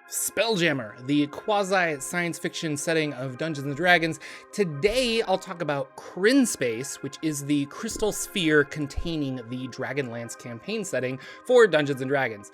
Spelljammer, the quasi-science fiction setting of Dungeons & Dragons. Today, I'll talk about Krynnspace, which is the crystal sphere containing the Dragonlance Campaign Setting for Dungeons & Dragons.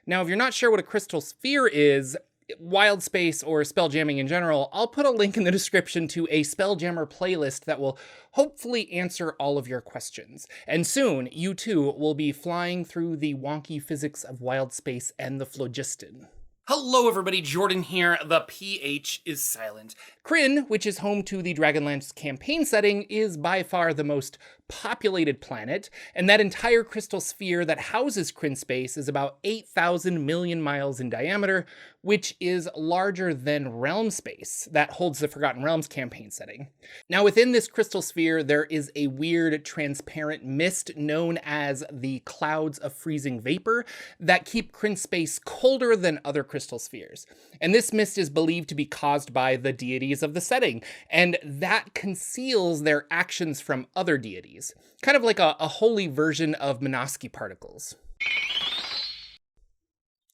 Now, if you're not sure what a crystal sphere is, wild space, or spelljamming in general, I'll put a link in the description to a Spelljammer playlist that will hopefully answer all of your questions. And soon, you too will be flying through the wonky physics of wild space and the phlogiston. Hello everybody, Jordan here. The PH is silent. Krynn, which is home to the Dragonlance Campaign Setting, is by far the most populated planet, and that entire crystal sphere that houses Krynnspace is about 8,000 million miles in diameter, which is larger than realm space that holds the Forgotten Realms campaign setting. Now, within this crystal sphere, there is a weird transparent mist known as the clouds of freezing vapor that keep Krynnspace colder than other crystal spheres. And this mist is believed to be caused by the deities of the setting, and that conceals their actions from other deities. Kind of like a holy version of Minovsky particles.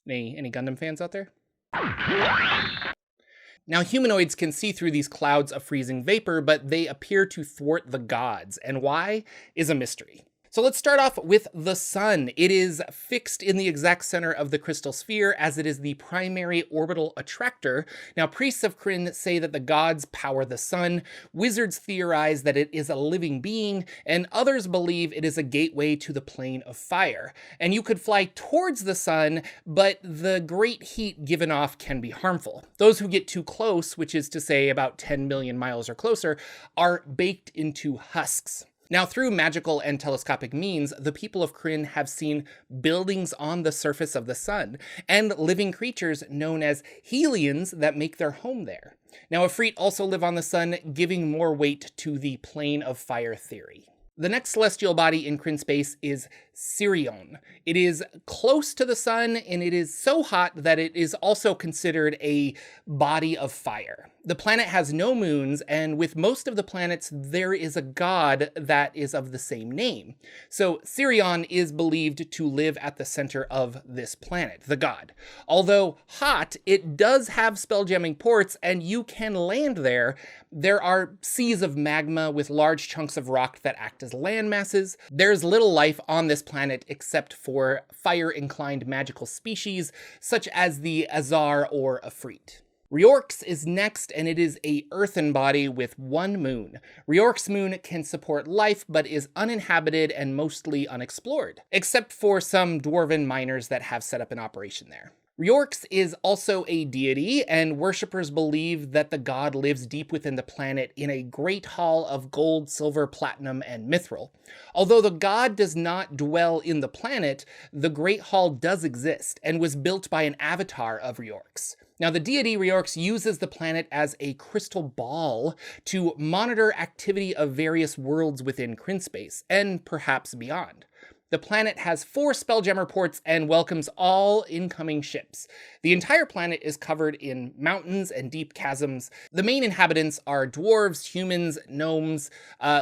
Any Gundam fans out there? Now, humanoids can see through these clouds of freezing vapor, but they appear to thwart the gods, and why is a mystery. So let's start off with the sun. It is fixed in the exact center of the crystal sphere as it is the primary orbital attractor. Now, priests of Krynn say that the gods power the sun, wizards theorize that it is a living being, and others believe it is a gateway to the plane of fire. And you could fly towards the sun, but the great heat given off can be harmful. Those who get too close, which is to say about 10 million miles or closer, are baked into husks. Now, through magical and telescopic means, the people of Krynn have seen buildings on the surface of the sun, and living creatures known as Helions that make their home there. Now, Efreet also live on the sun, giving more weight to the plane of fire theory. The next celestial body in Krynnspace is Sirion. It is close to the sun, and it is so hot that it is also considered a body of fire. The planet has no moons, and with most of the planets, there is a god that is of the same name. So Sirion is believed to live at the center of this planet, the god. Although hot, it does have spelljamming ports, and you can land there. There are seas of magma with large chunks of rock that act as land masses. There's little life on this planet except for fire-inclined magical species, such as the Azar or Efreet. Riorx is next, and it is a earthen body with one moon. Riorx's moon can support life, but is uninhabited and mostly unexplored, except for some dwarven miners that have set up an operation there. Riorx is also a deity, and worshippers believe that the god lives deep within the planet in a great hall of gold, silver, platinum, and mithril. Although the god does not dwell in the planet, the great hall does exist and was built by an avatar of Riorx. Now, the deity Riorx uses the planet as a crystal ball to monitor activity of various worlds within Krynnspace, and perhaps beyond. The planet has 4 Spelljammer ports and welcomes all incoming ships. The entire planet is covered in mountains and deep chasms. The main inhabitants are dwarves, humans, gnomes,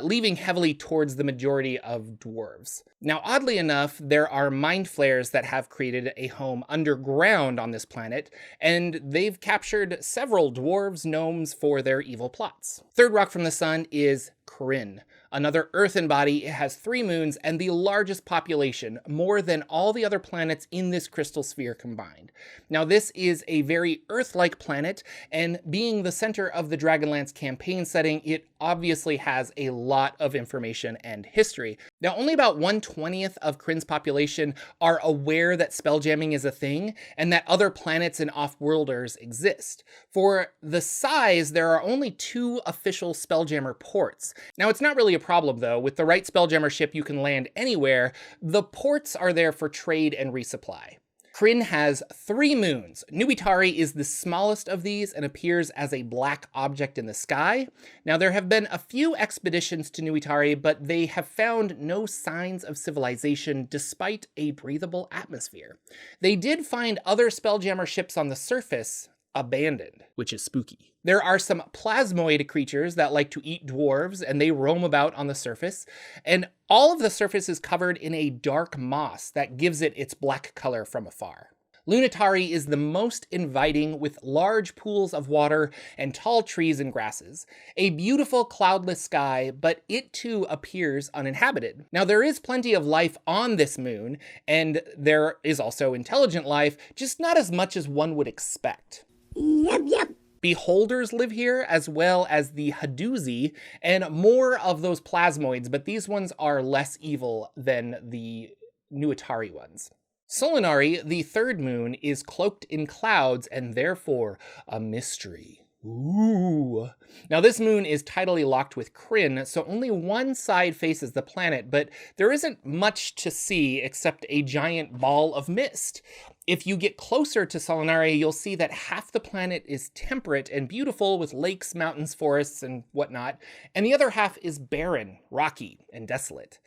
leaving heavily towards the majority of dwarves. Now, oddly enough, there are mind flayers that have created a home underground on this planet, and they've captured several dwarves, gnomes for their evil plots. Third rock from the sun is Krynn. Another earthen body. It has 3 moons and the largest population, more than all the other planets in this crystal sphere combined. Now, this is a very Earth-like planet, and being the center of the Dragonlance campaign setting, it obviously has a lot of information and history. Now, only about 1/20th of Krynn's population are aware that spelljamming is a thing, and that other planets and off-worlders exist. For the size, there are only 2 official Spelljammer ports. Now, it's not really a problem, though. With the right Spelljammer ship, you can land anywhere. The ports are there for trade and resupply. Krynn has 3 moons. Nuitari is the smallest of these and appears as a black object in the sky. Now, there have been a few expeditions to Nuitari, but they have found no signs of civilization despite a breathable atmosphere. They did find other Spelljammer ships on the surface, abandoned, which is spooky. There are some plasmoid creatures that like to eat dwarves, and they roam about on the surface, and all of the surface is covered in a dark moss that gives it its black color from afar. Lunitari is the most inviting, with large pools of water and tall trees and grasses. A beautiful cloudless sky, but it too appears uninhabited. Now, there is plenty of life on this moon, and there is also intelligent life, just not as much as one would expect. Yep. Beholders live here, as well as the Haduzi, and more of those plasmoids, but these ones are less evil than the Nuitari ones. Solinari, the third moon, is cloaked in clouds and therefore a mystery. Ooh. Now this moon is tidally locked with Krynn, so only one side faces the planet, but there isn't much to see except a giant ball of mist. If you get closer to Solinari, you'll see that half the planet is temperate and beautiful with lakes, mountains, forests, and whatnot, and the other half is barren, rocky, and desolate.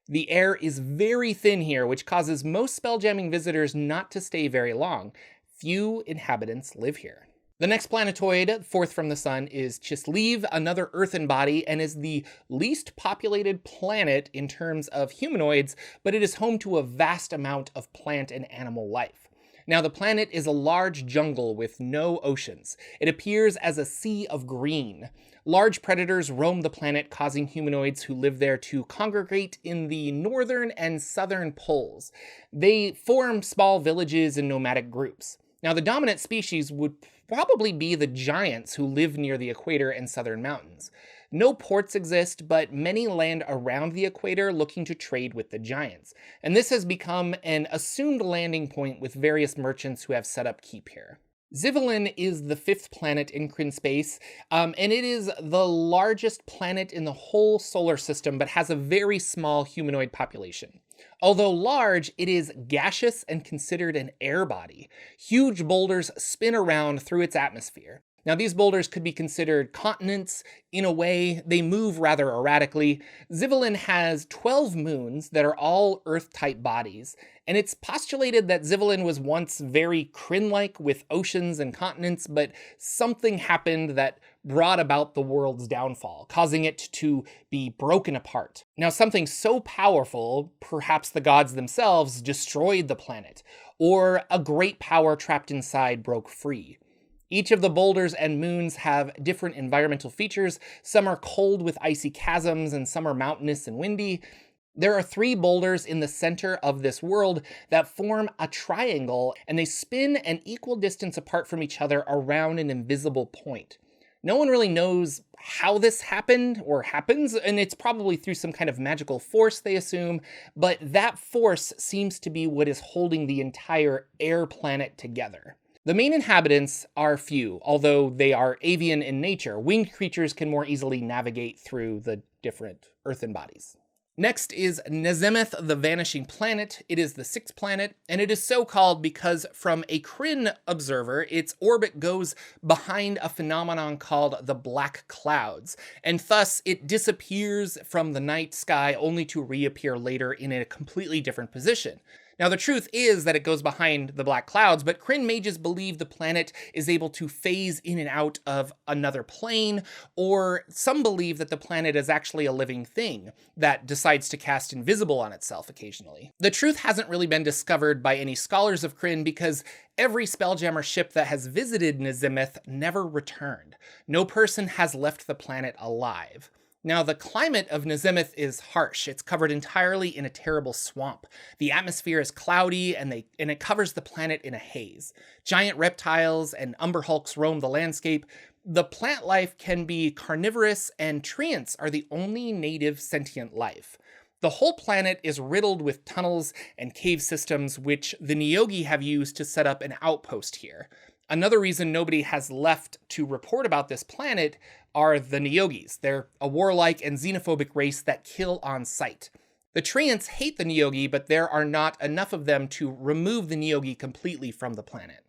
The air is very thin here, which causes most spelljamming visitors not to stay very long. Few inhabitants live here. The next planetoid, fourth from the sun, is Chislev, another earthen body, and is the least populated planet in terms of humanoids, but it is home to a vast amount of plant and animal life. Now, the planet is a large jungle with no oceans. It appears as a sea of green. Large predators roam the planet, causing humanoids who live there to congregate in the northern and southern poles. They form small villages and nomadic groups. Now, the dominant species would probably be the giants who live near the equator and southern mountains. No ports exist, but many land around the equator looking to trade with the giants. And this has become an assumed landing point with various merchants who have set up keep here. Xivalin is the fifth planet in Krynnspace, and it is the largest planet in the whole solar system, but has a very small humanoid population. Although large, it is gaseous and considered an air body. Huge boulders spin around through its atmosphere. Now, these boulders could be considered continents. In a way, they move rather erratically. Xivalin has 12 moons that are all Earth-type bodies, and it's postulated that Xivalin was once very Krynn-like with oceans and continents, but something happened that brought about the world's downfall, causing it to be broken apart. Now, something so powerful, perhaps the gods themselves, destroyed the planet, or a great power trapped inside broke free. Each of the boulders and moons have different environmental features. Some are cold with icy chasms, and some are mountainous and windy. There are 3 boulders in the center of this world that form a triangle, and they spin an equal distance apart from each other around an invisible point. No one really knows how this happened or happens, and it's probably through some kind of magical force, they assume, but that force seems to be what is holding the entire air planet together. The main inhabitants are few, although they are avian in nature. Winged creatures can more easily navigate through the different earthen bodies. Next is Nzemith, the Vanishing Planet. It is the 6th planet, and it is so called because from a Krynn observer, its orbit goes behind a phenomenon called the Black Clouds, and thus it disappears from the night sky only to reappear later in a completely different position. Now, the truth is that it goes behind the black clouds, but Krynn mages believe the planet is able to phase in and out of another plane, or some believe that the planet is actually a living thing that decides to cast invisible on itself occasionally. The truth hasn't really been discovered by any scholars of Krynn because every Spelljammer ship that has visited Nzemith never returned. No person has left the planet alive. Now, the climate of Nzemith is harsh. It's covered entirely in a terrible swamp. The atmosphere is cloudy, and it covers the planet in a haze. Giant reptiles and umber hulks roam the landscape. The plant life can be carnivorous, and treants are the only native sentient life. The whole planet is riddled with tunnels and cave systems, which the Neogi have used to set up an outpost here. Another reason nobody has left to report about this planet are the Neogis. They're a warlike and xenophobic race that kill on sight. The treants hate the Neogi, but there are not enough of them to remove the Neogi completely from the planet.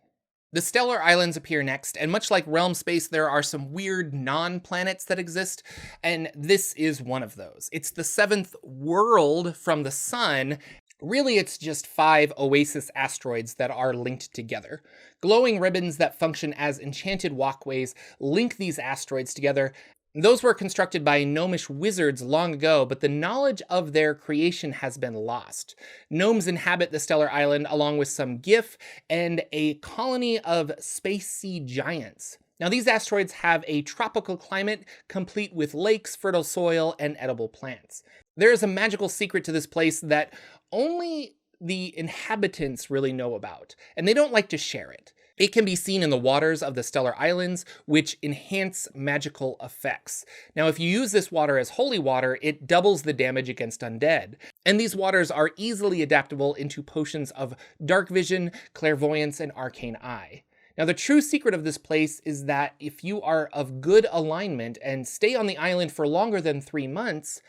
The stellar islands appear next, and much like Realm Space, there are some weird non-planets that exist, and this is one of those. It's the 7th world from the sun. Really, it's just 5 oasis asteroids that are linked together. Glowing ribbons that function as enchanted walkways link these asteroids together, Those were constructed by gnomish wizards long ago, but the knowledge of their creation has been lost. Gnomes inhabit the stellar island along with some Gif and a colony of space sea giants. Now, these asteroids have a tropical climate complete with lakes, fertile soil, and edible plants. There is a magical secret to this place that only the inhabitants really know about, and they don't like to share it. It can be seen in the waters of the stellar islands, which enhance magical effects. Now, if you use this water as holy water, it doubles the damage against undead. And these waters are easily adaptable into potions of dark vision, clairvoyance, and arcane eye. Now, the true secret of this place is that if you are of good alignment and stay on the island for longer than 3 months,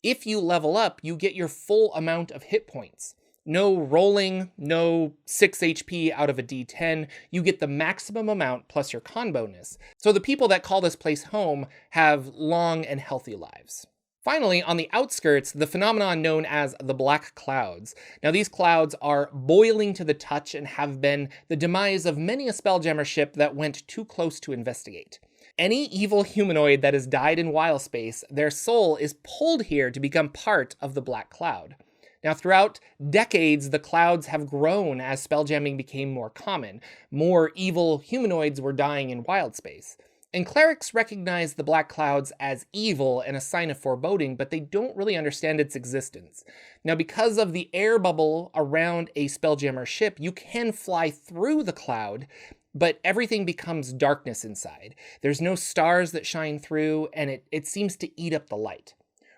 if you level up, you get your full amount of hit points. No rolling, no 6 HP out of a D10, you get the maximum amount plus your con bonus. So the people that call this place home have long and healthy lives. Finally, on the outskirts, the phenomenon known as the Black Clouds. Now, these clouds are boiling to the touch and have been the demise of many a Spelljammer ship that went too close to investigate. Any evil humanoid that has died in Wildspace, their soul is pulled here to become part of the Black Cloud. Now, throughout decades, the clouds have grown as spelljamming became more common. More evil humanoids were dying in Wildspace. And clerics recognize the black clouds as evil and a sign of foreboding, but they don't really understand its existence. Now, because of the air bubble around a spelljammer ship, you can fly through the cloud, but everything becomes darkness inside. There's no stars that shine through, and it seems to eat up the light.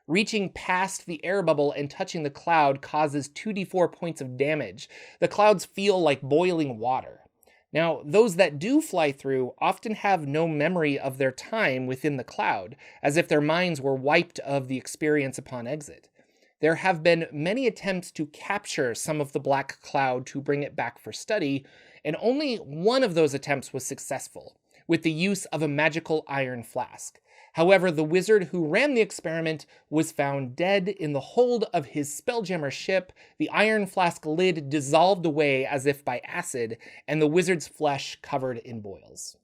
Reaching past the air bubble and touching the cloud causes 2d4 points of damage. The clouds feel like boiling water. Now, those that do fly through often have no memory of their time within the cloud, as if their minds were wiped of the experience upon exit. There have been many attempts to capture some of the black cloud to bring it back for study, and only one of those attempts was successful, with the use of a magical iron flask. However, the wizard who ran the experiment was found dead in the hold of his spelljammer ship. The iron flask lid dissolved away as if by acid, and the wizard's flesh covered in boils.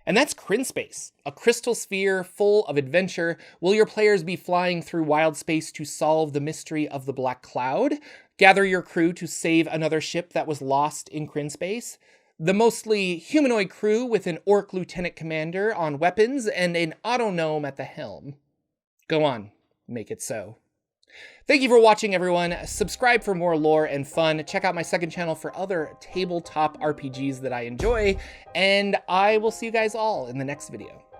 And that's Krynnspace, a crystal sphere full of adventure. Will your players be flying through Wildspace to solve the mystery of the Black Cloud? Gather your crew to save another ship that was lost in Krynnspace? The mostly humanoid crew with an orc lieutenant commander on weapons and an auto gnome at the helm. Go on, make it so. Thank you for watching, everyone. Subscribe for more lore and fun. Check out my second channel for other tabletop RPGs that I enjoy, and I will see you guys all in the next video.